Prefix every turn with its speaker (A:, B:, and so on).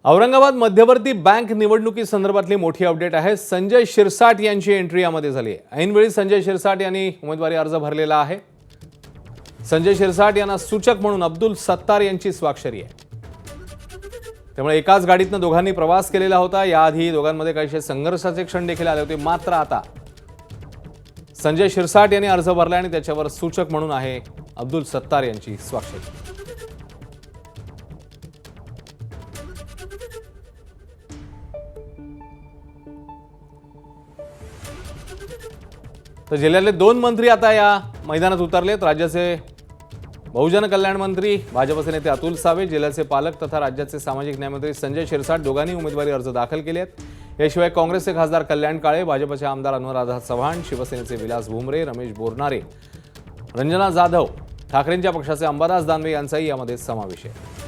A: औरंगाबाद मध्यवर्ती बँक निवडणुकीसंदर्भातली मोठी अपडेट आहे। संजय शिरसाट यांची एंट्री यामध्ये झाली आहे। ऐनवेळी संजय शिरसाट यांनी उमेदवारी अर्ज भरलेला आहे। संजय शिरसाट यांना सूचक म्हणून अब्दुल सत्तार यांची स्वाक्षरी आहे। त्यामुळे एकाच गाडीतनं दोघांनी प्रवास केलेला होता। याआधी दोघांमध्ये काहीशे संघर्षाचे क्षण देखील आले होते। मात्र आता संजय शिरसाट यांनी अर्ज भरला आणि त्याच्यावर सूचक म्हणून आहे अब्दुल सत्तार यांची स्वाक्षरी। तर जिल्ह्यातले 2 मंत्री आता या मैदानात उतरलेत। राज्याचे बहुजन कल्याण मंत्री भाजपचे नेते अतुल सावे, जिल्ह्याचे पालक तथा राज्याचे सामाजिक न्याय मंत्री संजय शिरसाट दोघांनी उमेदवारी अर्ज दाखल केले आहेत। याशिवाय काँग्रेसचे खासदार कल्याण काळे, भाजपचे आमदार अनुराधा चव्हाण, शिवसेनेचे विलास भुमरे, रमेश बोरनारे, रंजना जाधव, ठाकरेंच्या पक्षाचे अंबादास दानवे यांचाही यामध्ये समावेश आहे।